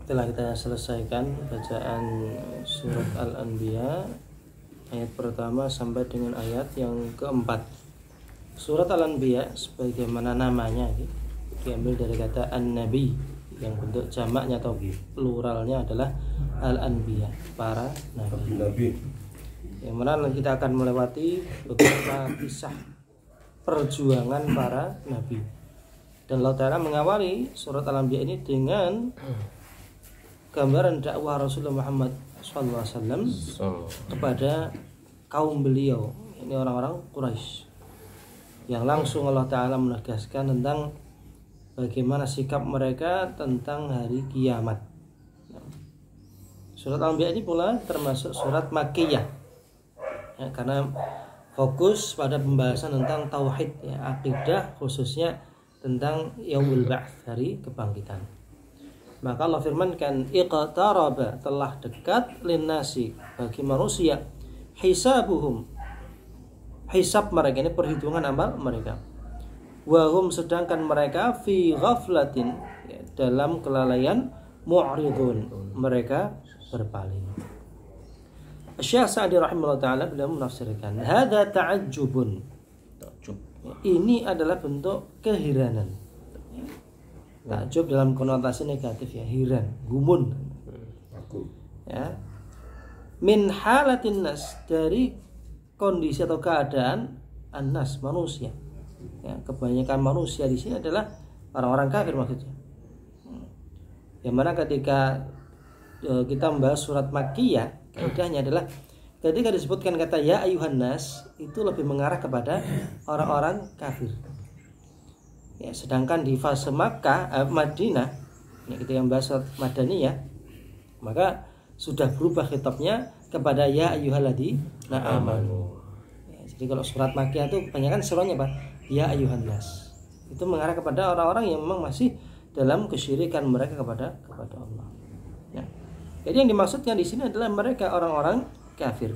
Telah kita selesaikan bacaan surat Al-Anbiya ayat pertama sampai dengan ayat yang keempat. Surat Al-Anbiya sebagaimana namanya diambil dari kata An-Nabi yang bentuk jamaknya atau pluralnya adalah Al-Anbiya, para nabi. Yang mana kita akan melewati beberapa kisah perjuangan para nabi. Dan Allah Ta'ala mengawali surat Al-Anbiya ini dengan gambaran dakwah Rasulullah Muhammad SAW kepada kaum beliau, ini orang-orang Quraisy, yang langsung Allah Ta'ala menegaskan tentang bagaimana sikap mereka tentang hari kiamat. Surat Al-Anbiya ini pula termasuk surat Makkiyah ya, karena fokus pada pembahasan tentang tauhid ya, akidah, khususnya tentang yaumul ba'ts, hari kebangkitan. Maka Allah firmankan, iqtaraba, telah dekat linnasi, bagi manusia, hisabuhum, hisab mereka, ini perhitungan amal mereka, wahum, sedangkan mereka fi ghaflatin, ya, dalam kelalaian, mu'ridun, mereka berpaling. Syekh Sa'di rahimahullah ta'ala beliau menafsirkan, hadza ta'ajjubun, ini adalah bentuk keheranan. Takjub dalam konotasi negatif ya, heran, gumun. Ya. Min halatin nas, dari kondisi atau keadaan an-nas, manusia. Ya, kebanyakan manusia di sini adalah orang-orang kafir maksudnya. Yang mana ketika kita membahas surat Makkiyah, kaidahnya adalah ketika disebutkan kata ya ayuhan nas, itu lebih mengarah kepada orang-orang kafir. Ya, sedangkan di fase Makkah, Madinah, ya, kita yang bahas surat Madaniyah, maka sudah berubah khitabnya kepada ya ayyuhalladzina amanu. Ya, jadi kalau surat Makkiyah itu kebanyakan seruannya apa? Ya ayuhan nas. Itu mengarah kepada orang-orang yang memang masih dalam kesyirikan mereka kepada Allah. Ya. Jadi yang dimaksudkan di sini adalah mereka orang-orang kafir.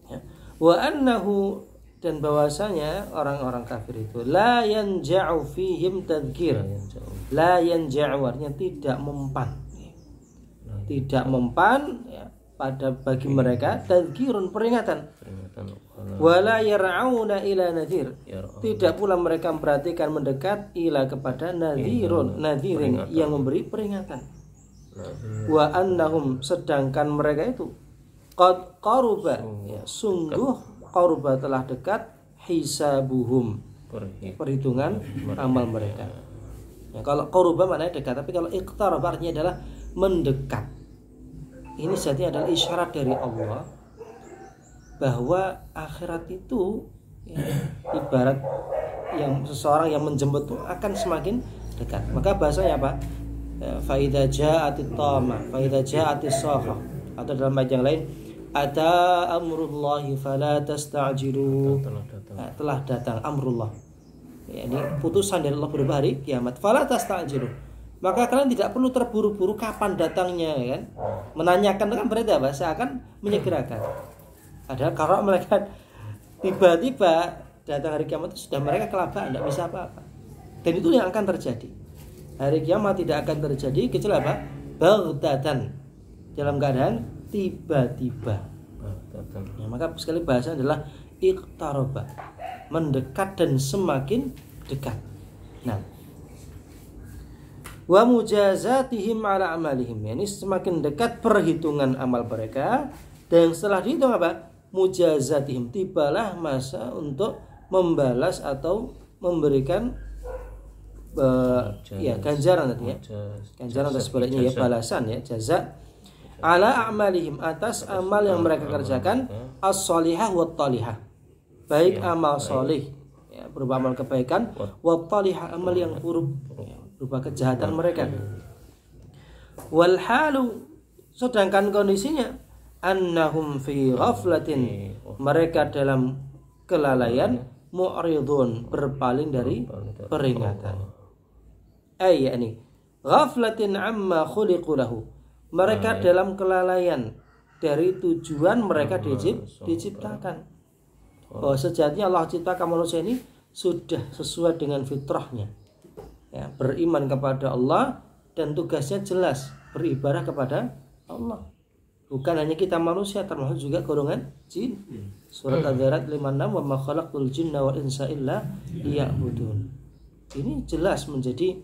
Ya. Wa annahu, dan bahwasanya orang-orang kafir itu la yanja'u fihim tadhkir. La yanja'u artinya tidak mempan. Tidak mempan ya, pada bagi mereka tadhkirun, peringatan. Wa la yar'auna ila nadhir. Tidak pula mereka memperhatikan mendekat ila kepada nadhirun, nadhirin yang memberi peringatan. Wa annahum, sedangkan mereka itu qad qaruba, ya, sungguh qaruba, telah dekat, hisabuhum, perhitungan amal mereka. Ya, kalau qaruba maknanya dekat, tapi kalau iqtaraba artinya adalah mendekat. Ini sebenarnya adalah isyarat dari Allah bahwa akhirat itu ya, ibarat yang seseorang yang menjemput itu akan semakin dekat. Maka bahasanya apa? Fa idza ja'atit tamah, fa idza ja'atis sakhah, atau dalam ayat yang lain, ata amrullahi fala tasta'jilu, telah datang amrullah, ya, ini putusan dari Allah berupa hari kiamat. Fala tasta'jilu, maka kalian tidak perlu terburu-buru kapan datangnya, ya kan? Menanyakan itu kan berarti apa? Seakan menyegerakan. Padahal kalau mereka tiba-tiba datang hari kiamat itu sudah mereka kelabakan, tidak bisa apa-apa. Dan itu yang akan terjadi. Hari kiamat tidak akan terjadi kecuali apa? Baghtatan, dalam keadaan tiba-tiba. Ya, maka sekali bahasa adalah iqtaraba, mendekat dan semakin dekat. Nah, wa mujazatihim ala amalihim, ya, ini semakin dekat perhitungan amal mereka, dan setelah dihitung apa? Mujazatihim, tibalah masa untuk membalas atau memberikan ya ganjaran tadi ya, ganjaran atau sebaliknya ya, balasan ya, jaza ala a'malihim, atas amal yang mereka kerjakan, as-salihah wa talihah, baik amal solih ya, berupa amal kebaikan, wa talihah, amal yang buruk ya, berupa kejahatan mereka. Wal halu, sedangkan kondisinya, annahum fi ghaflatin, mereka dalam kelalaian, mu'ridun, berpaling dari peringatan. Yakni ghaflatin amma khuliqu lahu, mereka dalam kelalaian dari tujuan mereka diciptakan. Oh, sejatinya Allah ciptakan manusia ini sudah sesuai dengan fitrahnya. Ya, beriman kepada Allah dan tugasnya jelas, beribadah kepada Allah. Bukan hanya kita manusia, termasuk juga golongan jin. Surat Al-Zariyat 56, wa ma khalaqtul jinna wal insa illa liya'budun. Ini jelas menjadi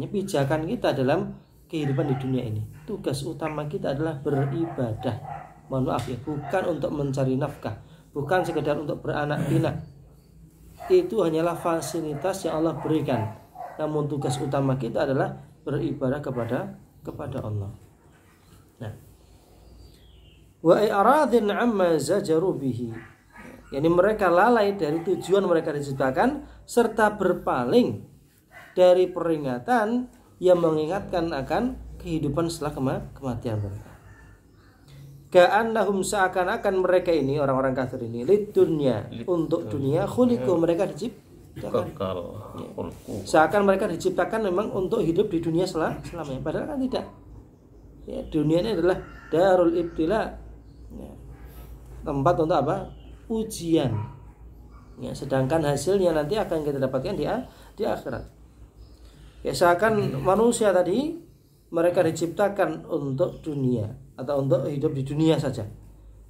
pijakan kita dalam kehidupan di dunia ini. Tugas utama kita adalah beribadah. Mohon maaf ya, bukan untuk mencari nafkah, bukan sekedar untuk beranak pinak. Itu hanyalah fasilitas yang Allah berikan. Namun tugas utama kita adalah beribadah kepada Allah. Nah, wa i'radin amma zajaru bihi. Yani mereka lalai dari tujuan mereka diciptakan serta berpaling dari peringatan yang mengingatkan akan kehidupan setelah kematian mereka. Ka'annahum, seakan-akan mereka ini, orang-orang kafir ini, lid dunya, untuk dunia, khuliqu, mereka diciptakan. Seakan mereka diciptakan memang untuk hidup di dunia selamanya. Padahal kan tidak. Ya, dunia ini adalah darul ibtila, ya, tempat untuk apa? Ujian. Ya, sedangkan hasilnya nanti akan kita dapatkan di akhirat. Ya, seakan manusia tadi mereka diciptakan untuk dunia atau untuk hidup di dunia saja.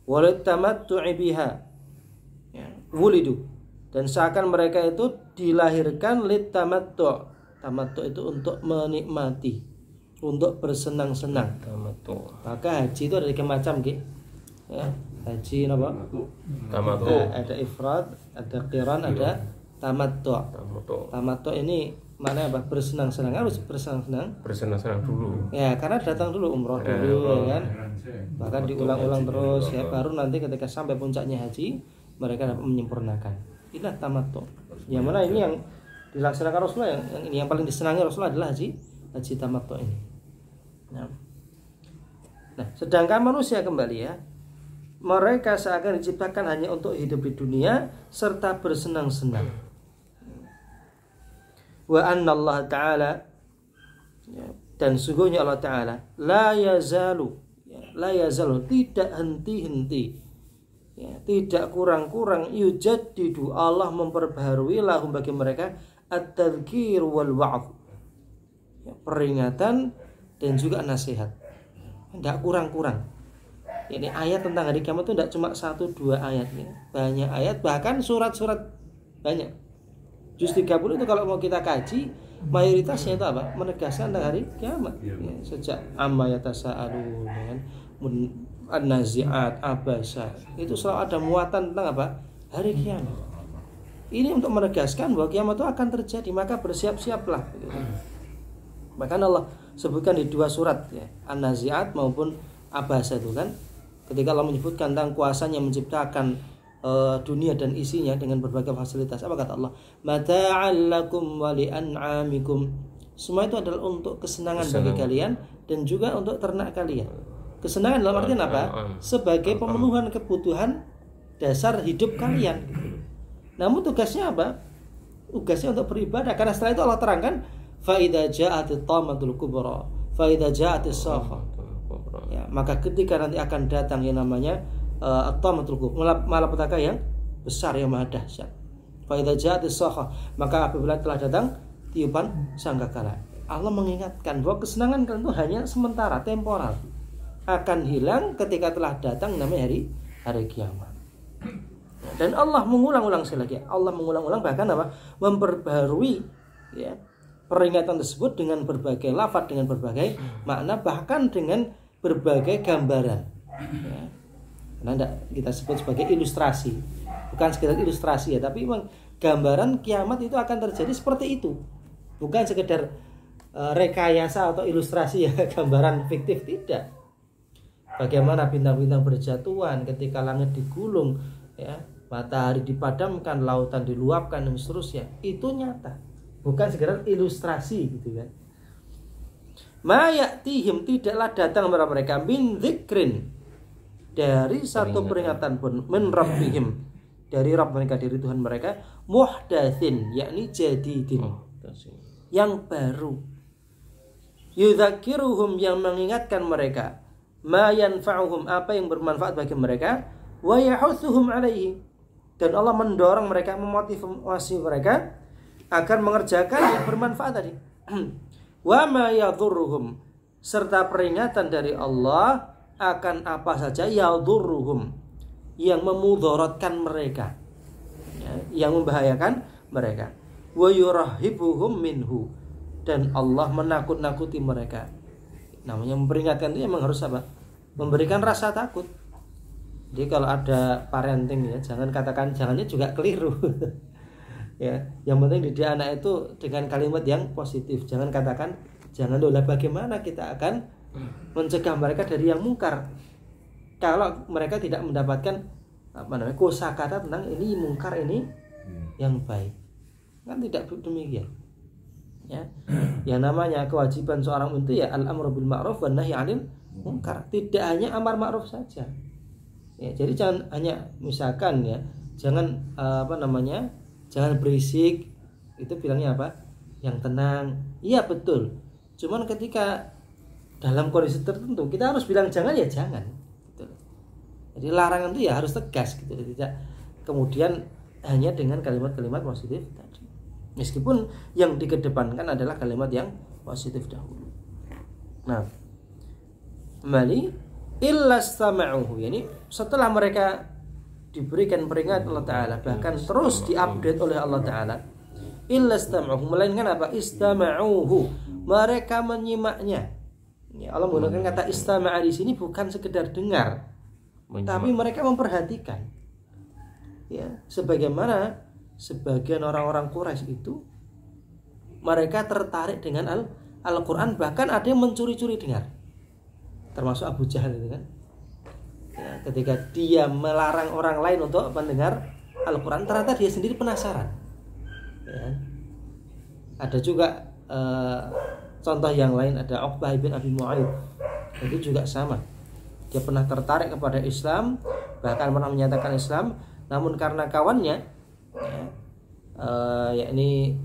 Walid tamattu'i biha, ya, wulidu, dan seakan mereka itu dilahirkan lit tamattu'. Tamattu' itu untuk menikmati, untuk bersenang-senang. Maka haji itu ada tiga macam, ya. Haji apa? Tamattu. Ada ifrad, ada qiran, ada tamattu'. Tamattu' ini mana apa? Bersenang-senang. Harus bersenang-senang. Bersenang-senang dulu. Ya, karena datang dulu umroh dulu, ya kan. Bahkan diulang-ulang terus, ya, baru nanti ketika sampai puncaknya haji mereka dapat menyempurnakan. Inilah tamattu'. Yang mana ini yang dilaksanakan Rasulullah, yang paling disenangi Rasulullah adalah haji tamattu' ini. Nah, sedangkan manusia kembali, ya, mereka seakan diciptakan hanya untuk hidup di dunia serta bersenang-senang. Wa anna Allah Ta'ala, ya, dan sungguhnya Allah Ta'ala la yazalu, ya, la yazalu, tidak henti-henti, ya, tidak kurang-kurang, yujaddidu, Allah memperbaharui lahum, bagi mereka, at-tadhkir wal wa'adh, ya, peringatan dan juga nasihat. Tidak kurang-kurang. Ini ayat tentang hari kiamat itu tidak cuma 1-2 ayat, ya. Banyak ayat, bahkan surat-surat banyak. Juz 30 itu kalau mau kita kaji, mayoritasnya itu apa? Menegaskan tentang hari kiamat. Ya, sejak amma yatasaalun, ya kan? An-nazi'at, abasa. Itu selalu ada muatan tentang apa? Hari kiamat. Ini untuk menegaskan bahwa kiamat itu akan terjadi, maka bersiap-siaplah. Bahkan Allah sebutkan di 2 surat, ya, An-Nazi'at maupun Abasa itu kan, ketika Allah menyebutkan tentang kuasanya menciptakan dunia dan isinya dengan berbagai fasilitas. Apa kata Allah? Mata'al lakum wa li'an'amikum. Semua itu adalah untuk kesenangan bagi kalian dan juga untuk ternak kalian. Kesenangan dalam artian apa? Sebagai pemenuhan kebutuhan dasar hidup kalian. Namun tugasnya apa? Tugasnya untuk beribadah. Karena setelah itu Allah terangkan, fa idza ja'atit tamatul kubra, fa idza ja'atis safa. Ya, maka ketika nanti akan datang yang namanya at-tamatul kubra, malapetaka yang besar, yang maha dahsyat. Fa idza ja'atis safa, maka apabila telah datang tiupan sangkakala. Allah mengingatkan bahwa kesenangan kalian itu hanya sementara, temporal. Akan hilang ketika telah datang namanya hari kiamat. Dan Allah mengulang-ulang sekali lagi. Allah mengulang-ulang, bahkan apa? Memperbarui, ya, peringatan tersebut dengan berbagai lafaz, dengan berbagai makna, bahkan dengan berbagai gambaran. Ya. Karena kita sebut sebagai ilustrasi, bukan sekedar ilustrasi, ya, tapi memang gambaran kiamat itu akan terjadi seperti itu, bukan sekedar rekayasa atau ilustrasi, ya, gambaran fiktif, tidak. Bagaimana bintang-bintang berjatuhan, ketika langit digulung, ya, matahari dipadamkan, lautan diluapkan, dan seterusnya, itu nyata, bukan sekedar ilustrasi, gitu kan. Ma ya'tihim, tidaklah datang kepada mereka min dzikrin, dari satu peringatan pun, min rabbihim, dari Rabb mereka, dari Tuhan mereka, muhdatsin, yakni jadidin, yang baru, yudzakiruhum, yang mengingatkan mereka, ma yanfa'uhum, apa yang bermanfaat bagi mereka, wa yahutsuhum alaihi, dan Allah mendorong mereka, memotivasi mereka agar mengerjakan yang bermanfaat tadi. wa ma yadhurruhum, serta peringatan dari Allah akan apa saja yadhurruhum, yang memudaratkan mereka, ya, yang membahayakan mereka. Wa yurahibuhum minhu, dan Allah menakut-nakuti mereka. Namanya memperingatkan itu memang harus apa? Memberikan rasa takut. Jadi kalau ada parenting ya, jangan katakan jangannya juga keliru. Ya, yang penting didik anak itu dengan kalimat yang positif. Jangan katakan jangan dulu, bagaimana kita akan mencegah mereka dari yang mungkar kalau mereka tidak mendapatkan kosakata tentang ini mungkar, ini yang baik. Kan tidak demikian. Ya. Yang namanya kewajiban seorang itu ya al-amru bil ma'ruf wan nahyi 'anil munkar. Tidak hanya amar ma'ruf saja. Ya, jadi jangan hanya misalkan ya, jangan jangan berisik. Itu bilangnya apa? Yang tenang. Iya betul. Cuman ketika dalam kondisi tertentu kita harus bilang jangan ya jangan. Gitu. Jadi larangan itu ya harus tegas gitu. Tidak kemudian hanya dengan kalimat-kalimat positif tadi. Meskipun yang dikedepankan adalah kalimat yang positif dahulu. Nah, kembali illastama'uhu, yani setelah mereka diberikan peringatan Allah Ta'ala, bahkan terus diupdate oleh Allah Ta'ala, illastama'uhu, melainkan apa? Istama'uhu, mereka menyimaknya. Ya, Allah menggunakan kata istama'a di sini bukan sekedar dengar, tapi mereka memperhatikan. Ya, sebagaimana sebagian orang-orang Quraisy itu mereka tertarik dengan Al-Quran, bahkan ada yang mencuri-curi dengar, termasuk Abu Jahal itu kan. Ya, ketika dia melarang orang lain untuk mendengar Al-Quran, ternyata dia sendiri penasaran. Ya. Ada juga contoh yang lain, ada Uqbah bin Abi Mu'ayyid, itu juga sama. Dia pernah tertarik kepada Islam, bahkan pernah menyatakan Islam, namun karena kawannya yakni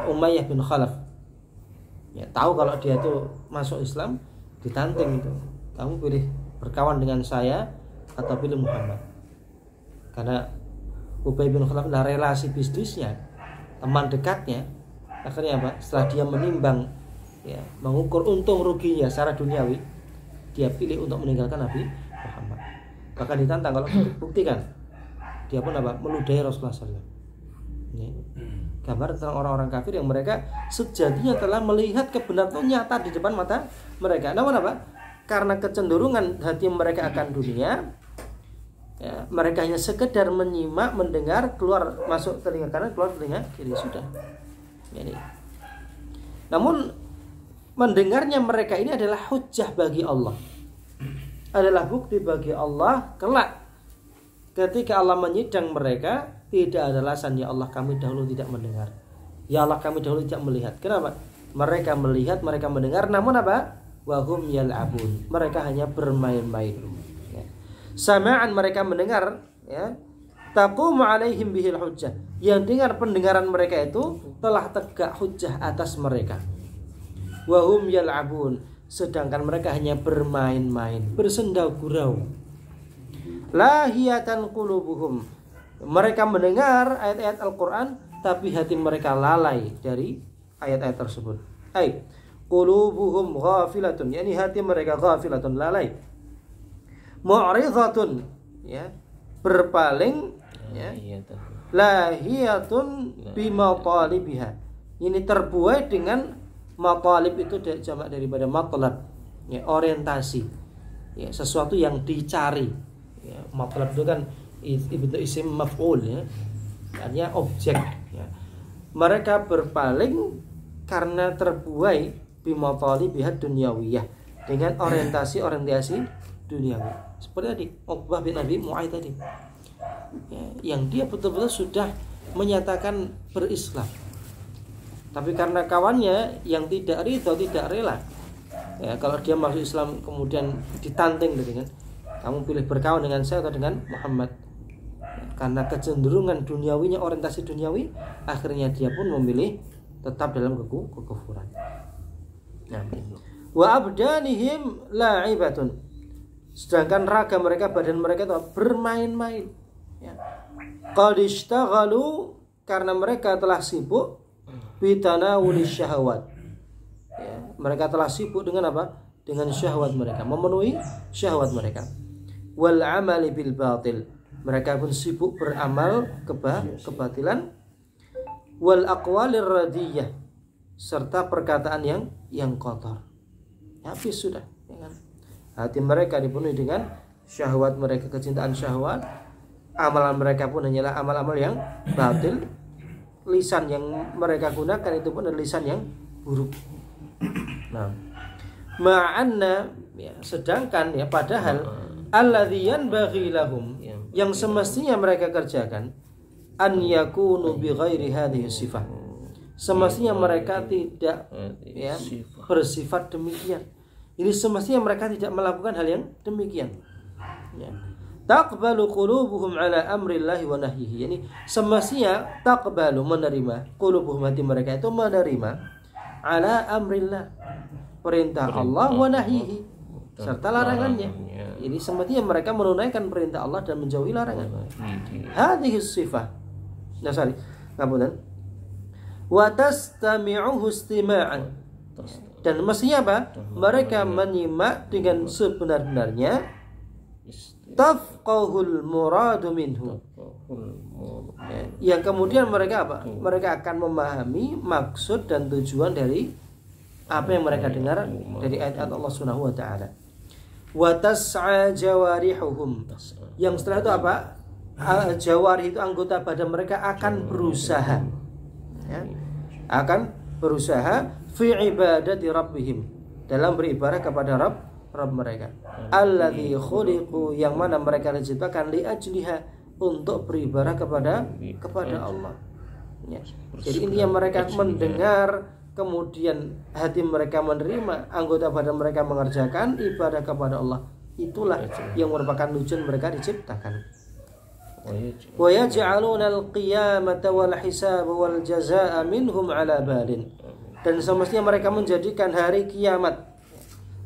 Umayyah bin Khalaf ya, tahu kalau dia itu masuk Islam, ditantang itu, kamu pilih berkawan dengan saya atau pilih Muhammad. Karena Ubay bin Khalaf adalah relasi bisnisnya, teman dekatnya. Akhirnya apa? Setelah dia menimbang ya, mengukur untung ruginya secara duniawi, dia pilih untuk meninggalkan Nabi Muhammad. Bahkan ditantang, kalau buktikan, dia pun apa? Meludahi Rasulullah SAW. Ini gambar tentang orang-orang kafir yang mereka sejatinya telah melihat kebenaran itu nyata di depan mata mereka. Namun apa? Karena kecenderungan hati mereka akan dunia, ya, mereka hanya sekedar menyimak, mendengar, keluar masuk telinga kanan, keluar telinga kiri, sudah. Jadi, namun mendengarnya mereka ini adalah hujjah bagi Allah, adalah bukti bagi Allah kelak ketika Allah menyidang mereka. Tidak ada alasan, ya Allah kami dahulu tidak mendengar, ya Allah kami dahulu tidak melihat. Kenapa? Mereka melihat, mereka mendengar, namun apa? Wahum yal'abun, mereka hanya bermain-main. Ya. Sama'an, mereka mendengar, ya. Taqumu alaihim bihil hujjah, yang dengar pendengaran mereka itu telah tegak hujjah atas mereka. Wahum yal'abun, sedangkan mereka hanya bermain-main, bersendau gurau. Lahiyatan qulubuhum, mereka mendengar ayat-ayat Al-Quran, tapi hati mereka lalai dari ayat-ayat tersebut. Ay, qulubuhum ghafilatun, yakni hati mereka ghafilatun, lalai. Mu'ridhatun, ya, berpaling, ya. Lahiyatun bimatalibiha, ini terbuai dengan matalib, itu jamak daripada matlab, ya, orientasi, ya, sesuatu yang dicari. Ya, matlab itu kan itu isim maf'ul, ya, artinya objek, ya. Mereka berpaling karena terbuai bimatalibiha dunyawiyah, dengan orientasi duniawi. Seperti tadi Uqbah bin Abi Mu'ayyid tadi, ya, yang dia betul-betul sudah menyatakan berislam, tapi karena kawannya yang tidak ridho, tidak rela, ya, kalau dia masuk Islam kemudian ditantang dengan kamu pilih berkawan dengan saya atau dengan Muhammad. Karena kecenderungan duniawinya, orientasi duniawi, akhirnya dia pun memilih tetap dalam kekufuran. Nah, wa abdanihim la'ibatun, sedangkan raga mereka, badan mereka itu bermain-main. Ya. Qad ishtaghalu, karena mereka telah sibuk bitanawuli syahwat, mereka telah sibuk dengan apa? Dengan syahwat mereka, memenuhi syahwat mereka. Wal amali bil batil, mereka pun sibuk beramal kebatilan. Wal aqwalir radiyah, serta perkataan yang kotor. Habis sudah, ya kan? Hati mereka dipenuhi dengan syahwat mereka, kecintaan syahwat. Amalan mereka pun hanyalah amal-amal yang batil. Lisan yang mereka gunakan itu pun adalah lisan yang buruk. Nah, ma'anna, ya, sedangkan ya padahal alladzi yanbaghi lahum, yang semestinya mereka kerjakan, an yakunu bi ghairi hadhihi sifah, semestinya mereka tidak ya bersifat demikian. Ini semestinya mereka tidak melakukan hal yang demikian. Ya. Taqbalu qulubuhum ala amrillahi wa nahyihi. Yani semestinya taqbalu, menerima, qulubuhum, hati mereka itu menerima ala amrillah, perintah Allah, wa nahyihi, serta larangannya. Jadi semestinya mereka menunaikan perintah Allah dan menjauhi larangan. Hadhihi sifah. Nah, sorry. Ngapunten. Wa tastami'uhu istima'an. Dan mestinya apa? Mereka menyimak dengan sebenar-benarnya. Tafqahul muradu minhu, yang kemudian mereka apa? Mereka akan memahami maksud dan tujuan dari apa yang mereka dengar dari ayat Allah Subhanahu wa taala. Wa tas'a jawarihuhum, yang setelah itu apa? Jawarih itu anggota badan mereka akan berusaha, ya, akan berusaha fi ibadati rabbihim, dalam beribadah kepada Rabb mereka. Alladzi khuliqu, yang mana mereka diciptakan li ajliha, untuk beribadah kepada Allah. Ya. Jadi intinya mereka mendengar, kemudian hati mereka menerima, anggota badan mereka mengerjakan ibadah kepada Allah. Itulah yang merupakan tujuan mereka diciptakan. Wa yaj'aluna al-qiyamata wal hisab wal jazaa'a minhum ala balin. Dan semestinya mereka menjadikan hari kiamat,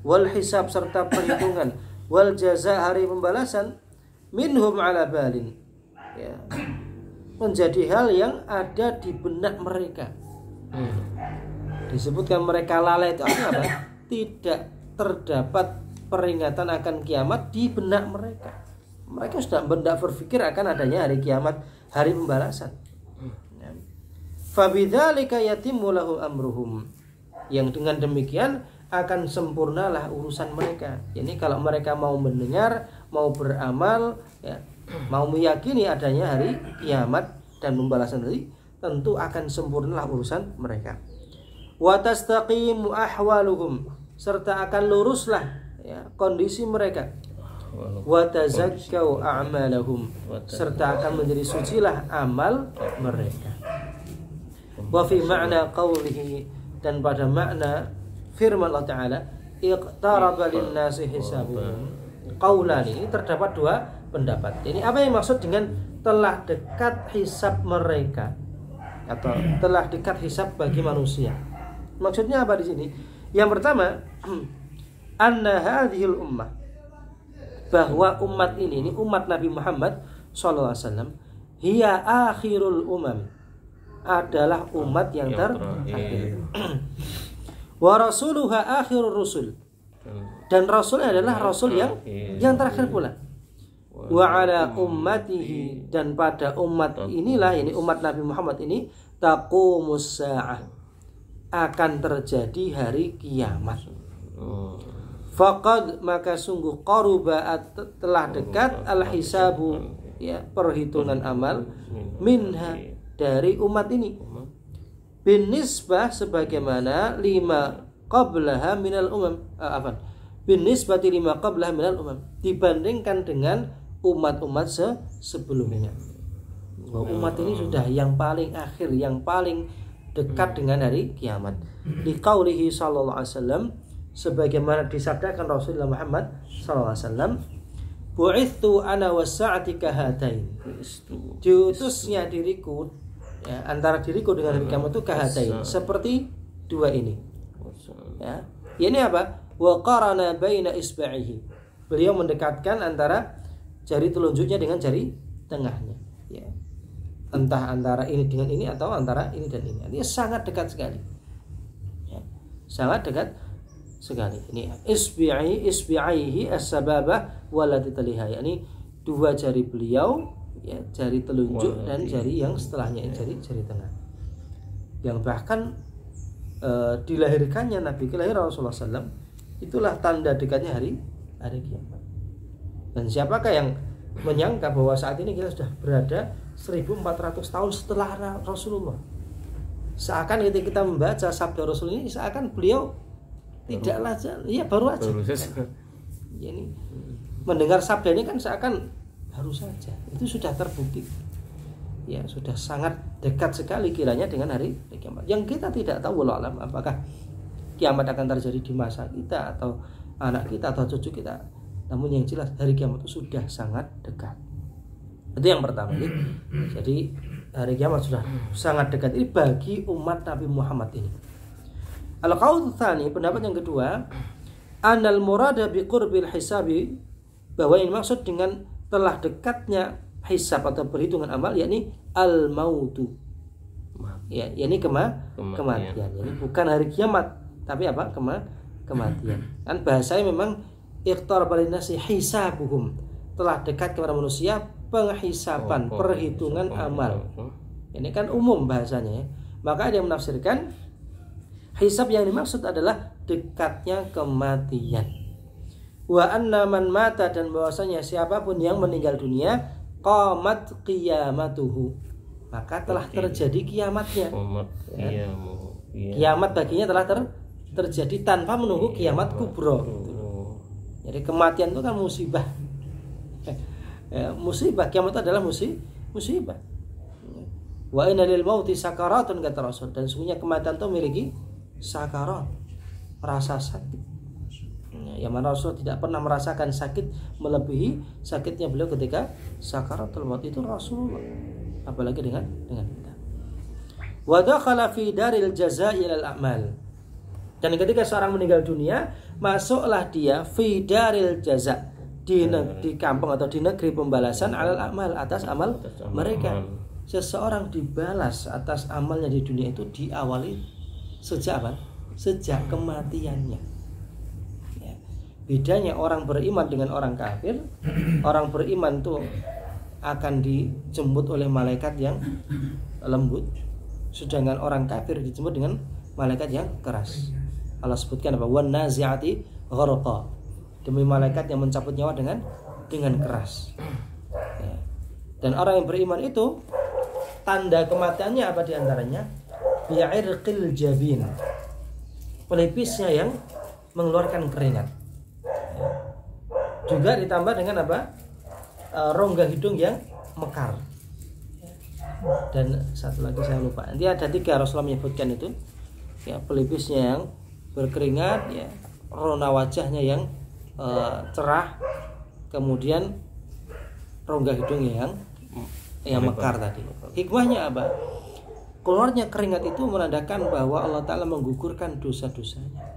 wal hisab, serta perhitungan, wal jaza, hari pembalasan, minhum ala balin, ya, menjadi hal yang ada di benak mereka. Disebutkan mereka lalai itu apa? Tidak terdapat peringatan akan kiamat di benak mereka. Mereka sudah tidak berpikir akan adanya hari kiamat, hari pembalasan. Fabidzalika yatimmu lahu amruhum, yang dengan demikian akan sempurnalah urusan mereka. Jadi kalau mereka mau mendengar, mau beramal, ya, mau meyakini adanya hari kiamat dan pembalasan tadi, tentu akan sempurnalah urusan mereka. Wa tastaqimu ahwaluhum, serta akan luruslah, ya, kondisi mereka. Wa tazakkau a'malahum, serta akan menjadi sucilah amal mereka. Wa fi ma'na qawlihi, dan pada makna firman Allah Ta'ala, iqtaraba lin-nasi hisabuhum. Qaulan ini terdapat dua pendapat. Ini apa yang maksud dengan telah dekat hisab mereka, atau telah dekat hisab bagi manusia? Maksudnya apa di sini? Yang pertama, anna hadhil ummah, bahwa umat ini umat Nabi Muhammad SAW, hiya akhirul umam, adalah umat yang terakhir. Wa rasuluha akhirur rusul, dan rasulnya adalah rasul yang terakhir pula. Wa ala ummatihi, dan pada umat inilah, ini umat Nabi Muhammad ini, taqumus sa'ah, akan terjadi hari kiamat. Faqad, maka sungguh, qaruba, telah dekat, al-hisabu, ya, perhitungan amal, minha, dari umat ini, bin nisbah, sebagaimana lima qablaha minal umam, bin nisbati lima qablaha minal umam, dibandingkan dengan umat-umat sebelumnya. Umat ini sudah yang paling akhir, yang paling dekat dengan hari kiamat. Di qaulihi sallallahu alaihi wasallam, sebagaimana disabdakan Rasulullah Muhammad sallallahu alaihi wasallam, bu'ithu ana wasa'ati kahatain, diutusnya diriku, ya, antara diriku dengan hari kiamat itu kahatain, seperti dua ini. Ya, ini apa? Wa qarana baina isba'ihi, beliau mendekatkan antara jari telunjuknya dengan jari tengahnya, ya. Entah antara ini dengan ini atau antara ini dan ini. Ini sangat dekat sekali, ya. sangat dekat sekali. Ini isbi'aihi as-sababah walati taliha, yakni dua jari beliau, ya, jari telunjuk dan jari yang setelahnya, jari tengah. Yang bahkan dilahirkannya Nabi, kelahiran Rasulullah SAW, itulah tanda dekatnya hari kiamat. Dan siapakah yang menyangka bahwa saat ini kita sudah berada 1400 tahun setelah Rasulullah. Seakan ketika kita membaca sabda Rasul ini, seakan beliau tidaklah, ya baru aja. Ini mendengar sabda ini kan seakan baru saja. Itu sudah terbukti. Ya, sudah sangat dekat sekali kiranya dengan hari kiamat. Yang kita tidak tahu wallahu alam apakah kiamat akan terjadi di masa kita atau anak kita atau cucu kita. Namun yang jelas hari kiamat itu sudah sangat dekat. Itu yang pertama. Jadi hari kiamat sudah sangat dekat ini bagi umat Nabi Muhammad ini. Al-qaul tsani, pendapat yang kedua, anal murada bi qurbil hisabi, bahwa yang maksud dengan telah dekatnya hisab atau perhitungan amal yakni al-mautu. Ya, yakni kematian. Jadi bukan hari kiamat, tapi apa? Kematian. Kan bahasanya memang iqtar balinasi hisabuhum, telah dekat kepada manusia penghisaban, perhitungan amal. Ini kan umum bahasanya, ya. Maka ada yang menafsirkan hisab yang dimaksud adalah dekatnya kematian. Wa anna man mata, dan bahwasanya siapapun yang meninggal dunia, qamat qiyamatuhu, maka telah terjadi kiamatnya. Kiamat baginya telah terjadi tanpa menunggu kiamat kubro. Jadi kematian itu kan musibah. Musibah, kiamat itu adalah musibah. Wa inna lil mauti sakaratun, kata Rasul, dan sesungguhnya kematian itu memiliki sakarat, rasa sakit. Yang mana Rasul tidak pernah merasakan sakit melebihi sakitnya beliau ketika sakaratul maut itu Rasulullah, apalagi dengan kita. Wa dakhala fi daril jazaa'i lil a'mal, dan ketika seorang meninggal dunia, masuklah dia fi daril jaza', di kampung atau di negeri pembalasan alal a'mal, atas amal mereka. Seseorang dibalas atas amalnya di dunia itu diawali sejak apa? Sejak kematiannya. Bedanya orang beriman dengan orang kafir, orang beriman tuh akan dijemput oleh malaikat yang lembut, sedangkan orang kafir dijemput dengan malaikat yang keras. Allah sebutkan apa? Wan nazi'ati gharqa, demi malaikat yang mencabut nyawa dengan keras. Ya. Dan orang yang beriman itu tanda kematiannya apa diantaranya? Bi'irqil jabin, pelipisnya yang mengeluarkan keringat. Juga ditambah dengan apa? Rongga hidung yang mekar. Dan satu lagi saya lupa. Nanti ada 3 Rasulullah menyebutkan itu. Ya, pelipisnya yang berkeringat, ya, rona wajahnya yang cerah, kemudian rongga hidungnya yang mekar tadi. Hikmahnya apa? Keluarnya keringat itu menandakan bahwa Allah Ta'ala menggugurkan dosa-dosanya.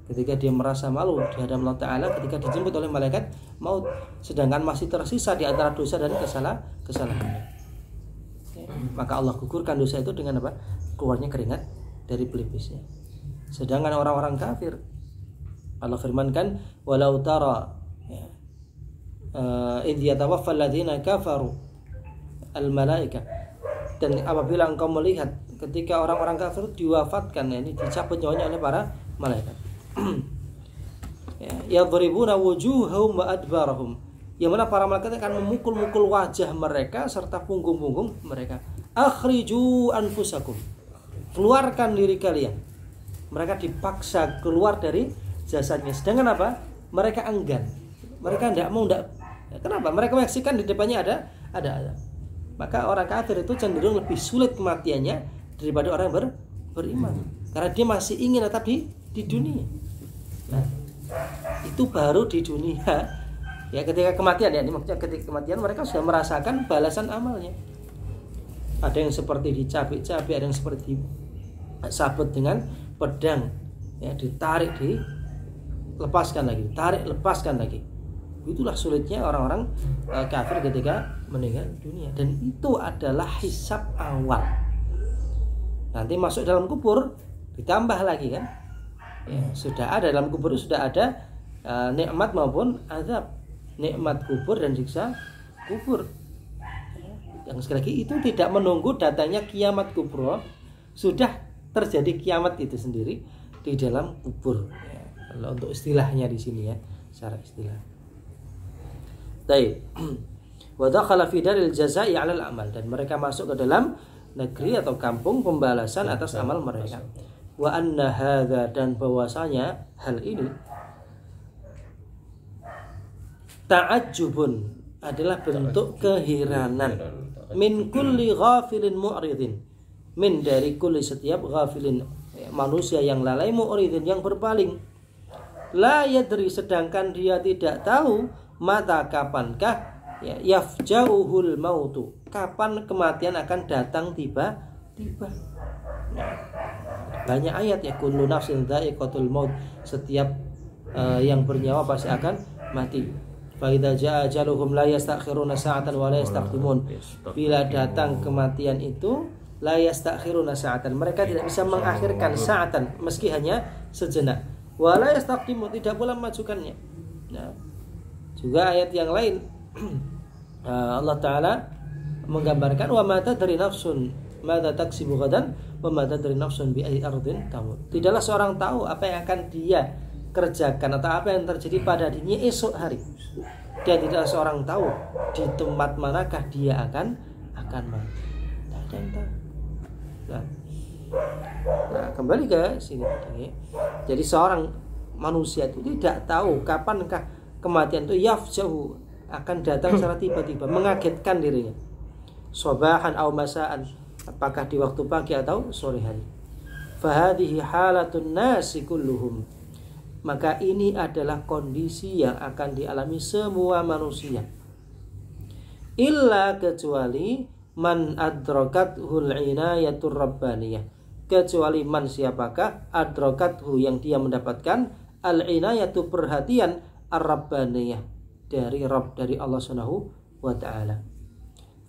Ketika dia merasa malu di hadapan Allah Ta'ala ketika dijemput oleh malaikat maut, sedangkan masih tersisa di antara dosa dan kesalahannya, ya, maka Allah gugurkan dosa itu dengan apa? Keluarnya keringat dari pelipisnya. Sedangkan orang-orang kafir, Allah firmankan, walau tara idh yatawaffal ladzina kafaru al malaika, dan apabila engkau melihat ketika orang-orang kafir diwafatkan, ini dicabut nyawanya oleh para malaikat. Yadribuna wujuhahum wa adbarahum, yang mana para malaikat akan memukul-mukul wajah mereka serta punggung-punggung mereka. Akhriju anfusakum, keluarkan diri kalian. Mereka dipaksa keluar dari jasadnya, sedangkan apa? Mereka enggan, mereka tidak mau. Kenapa? Mereka menyaksikan di depannya ada. Maka orang kafir itu cenderung lebih sulit kematiannya daripada orang beriman, karena dia masih ingin tetap di dunia. Nah, itu baru di dunia, ya, ketika kematian, ya, ini maksudnya ketika kematian mereka sudah merasakan balasan amalnya. Ada yang seperti dicabik-cabik, ada yang seperti disabet dengan pedang, ya, ditarik, dilepaskan lagi, tarik, lepaskan lagi. Itulah sulitnya orang-orang kafir ketika meninggal dunia, dan itu adalah hisab awal. Nanti masuk dalam kubur, Ditambah lagi kan, ya, sudah ada dalam kubur sudah ada nikmat maupun azab, nikmat kubur dan siksa kubur. Yang sekali lagi itu tidak menunggu datangnya kiamat kubro, sudah terjadi kiamat itu sendiri di dalam kubur. Ya, kalau untuk istilahnya di sini ya, secara istilah. Baik. Wa dakhala fi daril jazaa'i 'alal amal, dan mereka masuk ke dalam negeri atau kampung pembalasan atas amal mereka. Wa anna hadza, dan bahwasanya hal ini ta'ajjubun, adalah bentuk keheranan, min kulli ghafilin mu'ridin, min dari kulli setiap ghafilin, manusia yang lalai, mu'ridin yang berpaling, la yadri, sedangkan dia tidak tahu, mata kapankah, ya, yafjauhul mautu, kapan kematian akan datang tiba-tiba. Banyak ayat ya, kullu nafsin dha'iqatul maut, setiap yang bernyawa pasti akan mati. Fa idza jaa ajaluhum la yastakhiruna sa'atan wa la yastaqdimun. Bila datang kematian itu, la yastakhiruna sa'atan, mereka tidak bisa mengakhirkan sa'atan, meski hanya sejenak. Wa la yastaqdimun, tidak pula memajukannya. Nah, juga ayat yang lain Allah Ta'ala menggambarkan, wa ma tadri nafsun madza taksibu ghadan wa ma tadri nafsun bi ayyi ardin tamut. Tidaklah seorang tahu apa yang akan dia kerjakan atau apa yang terjadi pada dirinya esok hari, dan tidak seorang tahu di tempat manakah dia akan mati. Tidak ada yang tahu. Nah, kembali ke sini tadi. Jadi seorang manusia itu tidak tahu kapankah kematian itu yafjahu, akan datang secara tiba-tiba, mengagetkan dirinya. Sobahan aw masaan, apakah di waktu pagi atau sore hari. Fahadhihi halatun nasi kulluhum, maka ini adalah kondisi yang akan dialami semua manusia. Illa, kecuali man adrakathul inayatur rabbaniyah, kecuali man siapakah adrakathu yang dia mendapatkan al inayatu perhatian ar-rabbaniyah dari Rabb, dari Allah Subhanahu wa taala.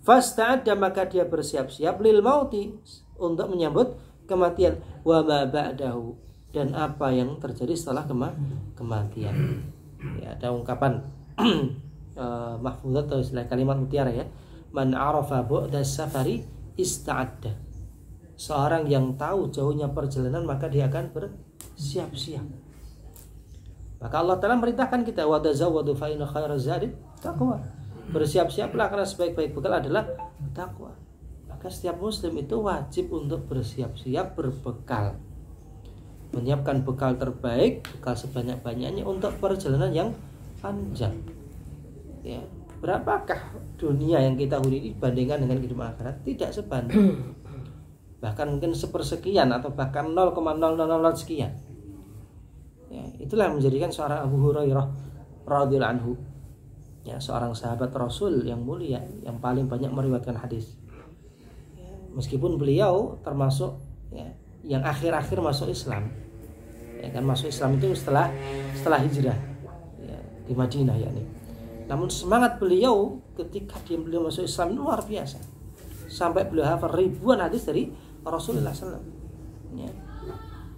Fasta'adda, maka dia bersiap-siap lil mauti, untuk menyambut kematian, wa ma ba'dahu, dan apa yang terjadi setelah kematian. Ya, ada ungkapan mahfudzat atau istilah kalimat mutiara ya, man arafa bu'das safari ista'adda, seorang yang tahu jauhnya perjalanan maka dia akan bersiap-siap. Maka Allah Ta'ala merintahkan kita, wa tazawwadu fa inna khairaz zadi taqwa, bersiap-siaplah karena sebaik-baik bekal adalah takwa. Maka setiap muslim itu wajib untuk bersiap-siap, berbekal, menyiapkan bekal terbaik, bekal sebanyak-banyaknya untuk perjalanan yang panjang. Ya, berapakah dunia yang kita huni dibandingkan dengan kehidupan akhirat? Tidak sebanding. Bahkan mungkin sepersekian atau bahkan 0,000 sekian. Ya, itulah yang menjadikan seorang Abu Hurairah radhiyallahu anhu, ya, seorang sahabat Rasul yang mulia, yang paling banyak meriwayatkan hadis. Ya, meskipun beliau termasuk ya, yang akhir-akhir masuk Islam. Ya kan, masuk Islam itu setelah hijrah ya, di Madinah ya nih. Namun semangat beliau ketika beliau masuk Islam luar biasa, sampai beliau hafal ribuan hadis dari Rasulullah SAW. Ya.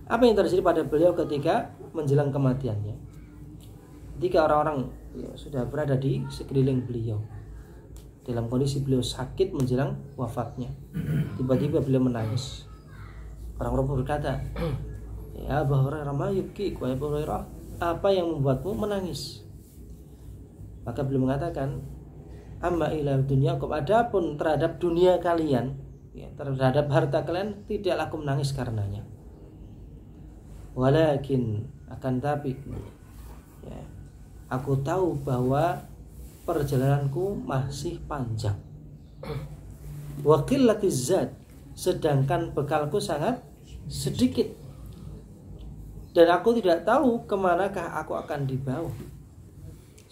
Apa yang terjadi pada beliau ketika menjelang kematiannya? Ketika orang-orang ya, sudah berada di sekeliling beliau, dalam kondisi beliau sakit menjelang wafatnya, tiba-tiba beliau menangis. Orang-orang berkata, ya Abu Hurairah, ma yubkik, wa Abu Hurairah, apa yang membuatmu menangis? Maka beliau mengatakan, amma ila dunyakum, adapun terhadap dunia kalian, ya, terhadap harta kalian, tidaklah aku menangis karenanya. Walakin, akan tapi, ya, aku tahu bahwa perjalananku masih panjang. Wa qillatiz zad, sedangkan bekalku sangat sedikit, dan aku tidak tahu kemanakah aku akan dibawa.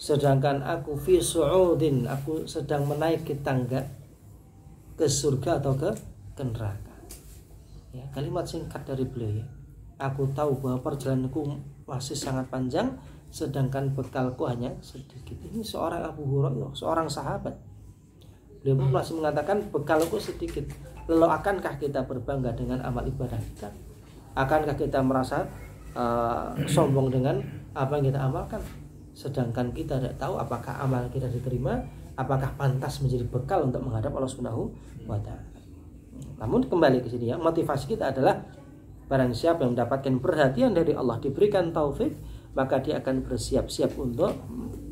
Sedangkan aku fi su'udin, aku sedang menaiki tangga ke surga atau ke neraka. Ya, kalimat singkat dari beliau ya. Aku tahu bahwa perjalananku masih sangat panjang, sedangkan bekalku hanya sedikit. Ini seorang Abu Hurairah, seorang sahabat. Beliau pun masih mengatakan bekalku sedikit. Lalu akankah kita berbangga dengan amal ibadah kita? Akankah kita merasa sombong dengan apa yang kita amalkan, sedangkan kita tidak tahu apakah amal kita diterima, apakah pantas menjadi bekal untuk menghadap Allah Subhanahu wa taala. Namun kembali ke sini ya, motivasi kita adalah barang siapa yang mendapatkan perhatian dari Allah, diberikan taufik, maka dia akan bersiap-siap untuk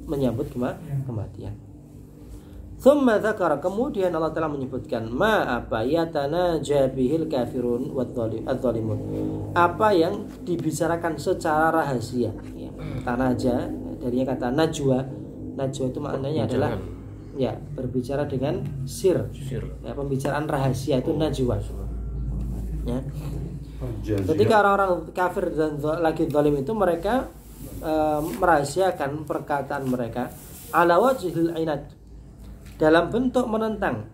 menyambut kematian. Tsumma dzakara, kemudian Allah telah menyebutkan apa yatanaja bihil kafirun wadh-dhalimun, apa yang dibicarakan secara rahasia ya. Tanaja dari kata najwa. Najwa itu maknanya adalah ya berbicara dengan sir. Ya, pembicaraan rahasia itu najwa. Ya. Ketika orang-orang kafir dan lagi zalim itu mereka merahasiakan perkataan mereka ala wajhil inad, dalam bentuk menentang,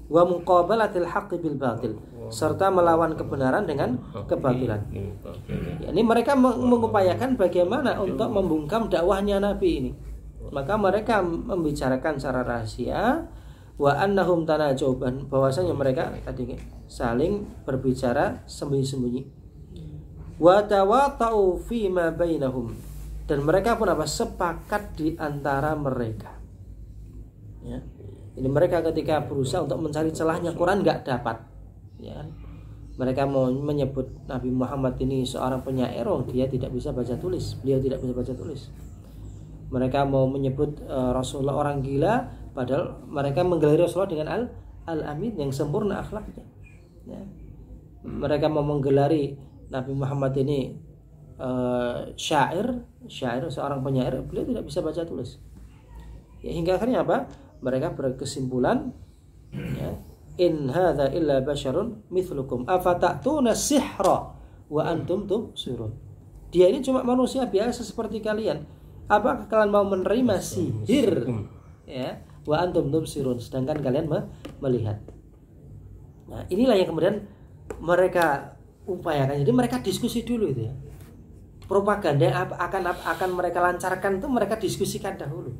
wa muqabalatil haqqi bil batil, serta melawan kebenaran dengan kebatilan. Ya, ini mereka mengupayakan bagaimana untuk membungkam dakwahnya Nabi ini. Maka mereka membicarakan secara rahasia, wa annahum tanajauban, bahwasanya mereka tadi saling berbicara sembunyi-sembunyi. Wa tawata'u fi ma bainahum, dan mereka pun sepakat di antara mereka. Ya. Ini mereka ketika berusaha untuk mencari celahnya Quran nggak dapat. Ya. Mereka mau menyebut Nabi Muhammad ini seorang penyair, dia tidak bisa baca tulis. Beliau tidak bisa baca tulis. Mereka mau menyebut Rasulullah orang gila, padahal mereka menggelari Rasulullah dengan al-amin yang sempurna akhlaknya. Ya. Mereka mau menggelari Nabi Muhammad ini syair seorang penyair, beliau tidak bisa baca tulis. Ya, hingga akhirnya apa? Mereka berkesimpulan, ya, in hadza illa basyarun mithlukum afata'tuna sihra wa antum tubsirun. Dia ini cuma manusia biasa seperti kalian. Apakah kalian mau menerima sihir? Ya, wa antum tubsirun, sedangkan kalian melihat. Nah, inilah yang kemudian mereka upayakan. Jadi mereka diskusi dulu itu ya. Propaganda yang akan mereka lancarkan itu mereka diskusikan dahulu.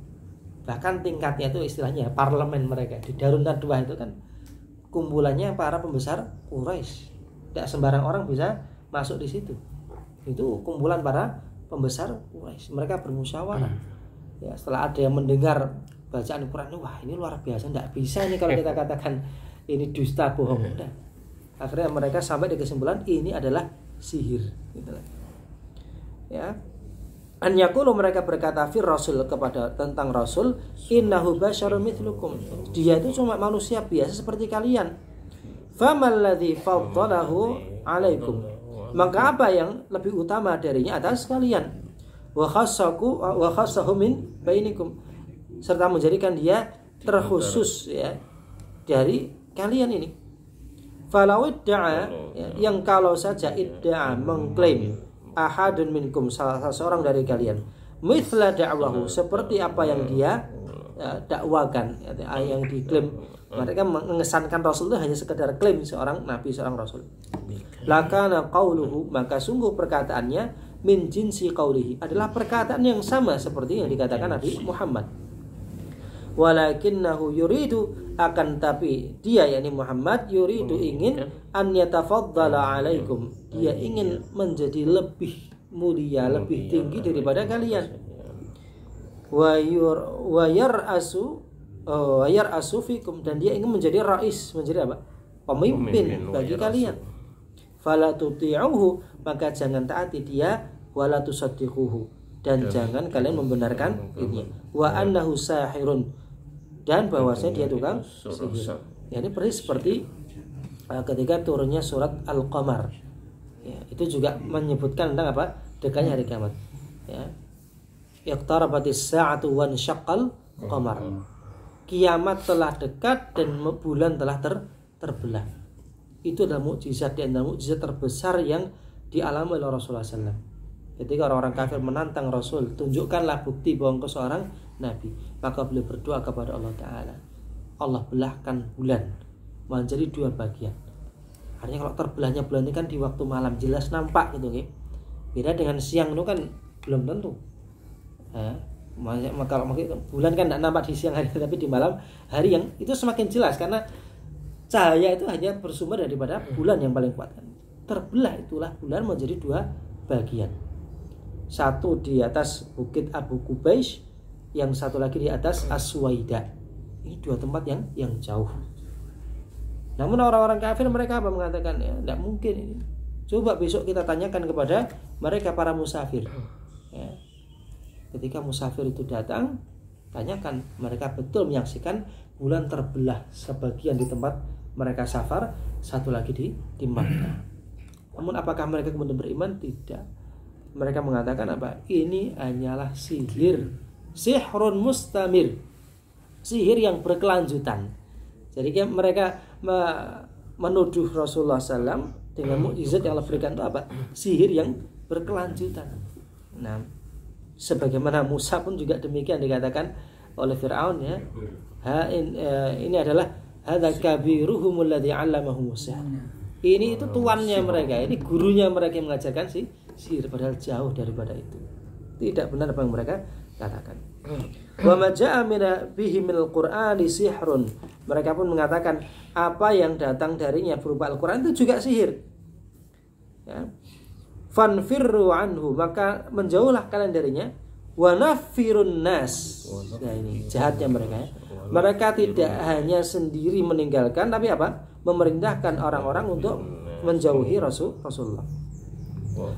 Bahkan tingkatnya itu istilahnya parlemen mereka di Darun Nadwah itu kan kumpulannya para pembesar Quraisy. Tidak sembarang orang bisa masuk di situ. Itu kumpulan para pembesar Quraisy. Mereka bermusyawarah. Ya, setelah ada yang mendengar bacaan Quran, wah ini luar biasa, tidak bisa ini kalau kita katakan ini dusta bohong. Udah. Akhirnya mereka sampai di kesimpulan ini adalah sihir. Gitu. Ya. An yaqulu, mereka berkata fir rasul, kepada tentang rasul, innahu basyarun mithlukum, dia itu cuma manusia biasa seperti kalian. Famal ladzi faddalahu alaikum, maka apa yang lebih utama darinya atas kalian? Wa khassahu min bainikum, serta menjadikan dia terkhusus ya dari kalian ini. Falau idda'a, yang kalau saja idda'a mengklaim ahadun minkum, salah seorang dari kalian, mithla da'wahu, seperti apa yang dia dakwakan, yang diklaim. Mereka mengesankan Rasul itu hanya sekedar klaim seorang nabi, seorang rasul. Lakana qauluhu, maka sungguh perkataannya min jinsi qaulihi, adalah perkataan yang sama seperti yang dikatakan Nabi Muhammad. Walakinnahu yuridu, akan tapi dia yakni Muhammad yuridu, ingin an yatafaddala alaikum, dia ingin menjadi lebih mulia, lebih tinggi daripada kalian. Wa yar'asu fikum, dan dia ingin menjadi rais, menjadi apa? Pemimpin bagi kalian. Fala tuti'uhu, maka jangan taati dia, wala tusaddiquhu, dan jangan kalian membenarkan ini. Wa annahu sahirun, dan bahwasanya dia tukang sihir. Ya, ini persis seperti ketika turunnya surat Al-Qamar. Ya, itu juga menyebutkan tentang apa? Dekatnya hari kiamat. Ya. Iqtarabatis sa'atu wa insyaqqal qamar. Kiamat telah dekat dan bulan telah terbelah. Itu adalah mukjizat, dan mukjizat terbesar yang dialami oleh Rasulullah SAW. Ketika orang-orang kafir menantang Rasul, tunjukkanlah bukti bahwa engkau seorang nabi, maka beliau berdoa kepada Allah Ta'ala, Allah belahkan bulan menjadi dua bagian. Artinya kalau terbelahnya bulan ini kan di waktu malam, jelas nampak gitu, okay? Beda dengan siang itu kan belum tentu. Kalau bulan kan tidak nampak di siang hari, tapi di malam hari yang itu semakin jelas, karena cahaya itu hanya bersumber daripada bulan yang paling kuat kan. terbelah itulah bulan menjadi dua bagian. Satu di atas bukit Abu Qubais, yang satu lagi di atas As-Suwaida. Ini dua tempat yang jauh. Namun orang-orang kafir mereka apa mengatakan ya tidak mungkin ini. Coba besok kita tanyakan kepada mereka para musafir. Ya. Ketika musafir itu datang, tanyakan mereka betul menyaksikan bulan terbelah sebagian di tempat mereka safar, satu lagi di Makkah. Namun apakah mereka kemudian beriman? Tidak. Mereka mengatakan apa? Ini hanyalah sihir, sihrun mustamir, sihir yang berkelanjutan. Jadi mereka menuduh Rasulullah SAW dengan mukjizat yang Allah berikan itu apa? Sihir yang berkelanjutan. Nah, sebagaimana Musa pun juga demikian dikatakan oleh Fir'aun ya. Ini adalah hadza kabiruhumul ladzi 'allamahum Musa. Ini itu tuannya mereka, ini gurunya mereka yang mengajarkan sihir, padahal jauh daripada itu. Tidak benar apa yang mereka katakan. Wa ma ja'a bihi minal Qur'ani sihrun. Mereka pun mengatakan apa yang datang darinya berupa Al-Qur'an itu juga sihir. Ya. Fanfirru anhu, maka menjauhlah kalian darinya. Wa nafirun nas. Nah ini jahatnya mereka ya. Mereka tidak hanya sendiri meninggalkan, tapi apa? Memerintahkan orang-orang untuk menjauhi Rasulullah.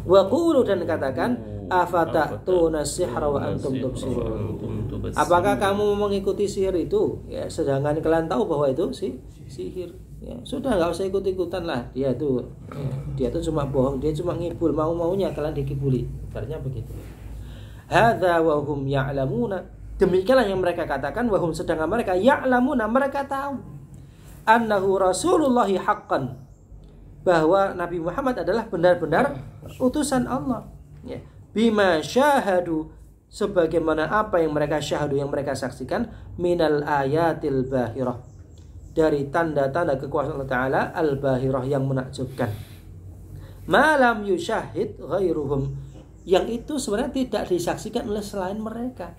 Wa qulu, dan katakan afata'tuna sihra wa antum tubsirun. Apakah kamu mengikuti sihir itu? Ya, sedangkan kalian tahu bahwa itu sihir. Ya, sudah enggak usah ikut-ikutan lah. Dia tuh cuma bohong, dia cuma ngibul, mau-maunya kalian dikibuli. Artinya begitu. Hadza wa hum ya'lamuna. Demikianlah yang mereka katakan, wa hum, sedangkan mereka ya'lamuna, mereka tahu annahu rasulullahi haqqan, bahwa Nabi Muhammad adalah benar-benar utusan Allah. Ya. Bima syahadu, sebagaimana apa yang mereka syahadu, yang mereka saksikan, minal ayatil bahirah, dari tanda-tanda kekuasaan Allah Ta'ala al-bahirah, yang menakjubkan. Malam yusyahid ghairuhum, yang itu sebenarnya tidak disaksikan oleh selain mereka.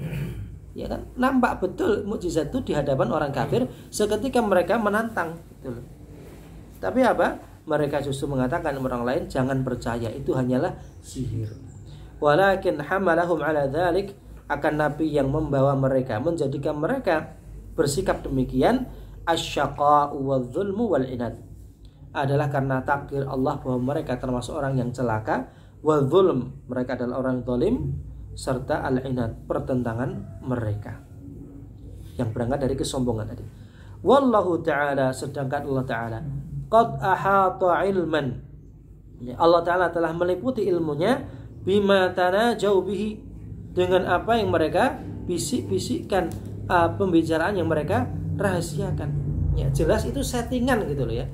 Ya kan, nampak betul mukjizat itu di hadapan orang kafir seketika mereka menantang gitu. Tapi apa? Mereka justru mengatakan orang lain jangan percaya, itu hanyalah sihir. Walakin hamalahum ala dzalik, akan Nabi yang membawa mereka, menjadikan mereka bersikap demikian, asyaqa'u wadzulmu wal inad, adalah karena takdir Allah bahwa mereka termasuk orang yang celaka, wadzulm, mereka adalah orang zalim, serta al-inad, pertentangan mereka yang berangkat dari kesombongan tadi. Wallahu ta'ala, sedangkan Allah Ta'ala qad ahata ilman, Allah Ta'ala telah meliputi ilmunya, bima tanajau bihi, dengan apa yang mereka bisik-bisikkan, pembicaraan yang mereka rahasiakan. Ya, jelas itu settingan gitu loh ya.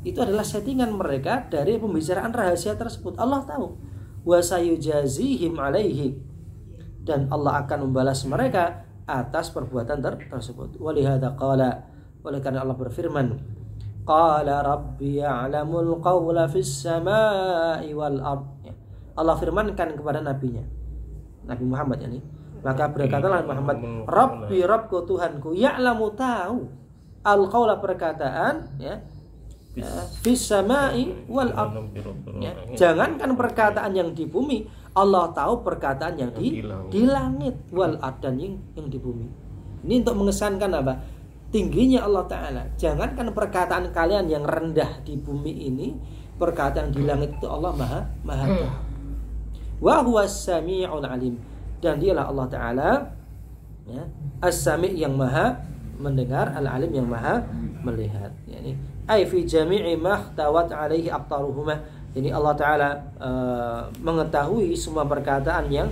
Itu adalah settingan mereka dari pembicaraan rahasia tersebut. Allah tahu. Wa sayujazihim alaihi, dan Allah akan membalas mereka atas perbuatan tersebut. Walihada qala, oleh karena Allah berfirman, qala rabbi ya'lamul qawla fis samai wal ard. Allah firmankan kepada nabinya, Nabi Muhammad ini, maka berkatalah Muhammad, Rabbi, Rabbku, Tuhanku, ya'lamu, tahu, al qawla, perkataan, ya, fis samai wal ard. Ya, jangankan perkataan yang di bumi, Allah tahu perkataan yang di langit, wal ard, dan yang di bumi. Ini untuk mengesankan apa? Tingginya Allah Ta'ala. Jangankan perkataan kalian yang rendah di bumi ini, perkataan di langit itu Allah maha tahu. Wa huwas sami'ul alim, dan dialah Allah Ta'ala ya, as-sami', yang maha mendengar, al-alim, yang maha melihat. Yani ai fi jami'i mahtawat alaihi aqtaruhuma, ini Allah Ta'ala mengetahui semua perkataan yang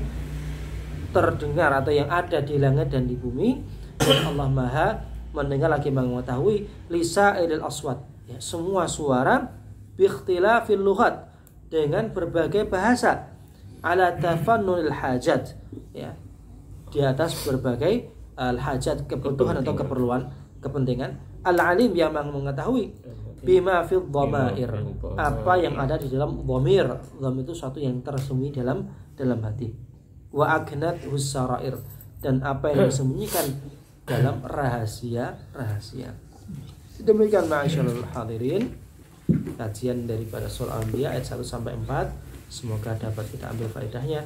terdengar atau yang ada di langit dan di bumi, dan Allah maha mendengar lagi mengetahui lisailil aswat, ya, semua suara, biikhtilafil lughat, dengan berbagai bahasa, ala tafannunil hajat, ya, di atas berbagai hajat, kebutuhan atau keperluan, kepentingan, al-alim, yang mengetahui bima fil dhamair, apa yang ada di dalam dhamir. Dhamir itu suatu yang tersembunyi dalam hati. Wa aknat husarair, dan apa yang disembunyikan dalam rahasia. Demikian ma'asyiral hadirin, kajian daripada surah Al-Anbiya ayat 1 sampai 4. Semoga dapat kita ambil faedahnya.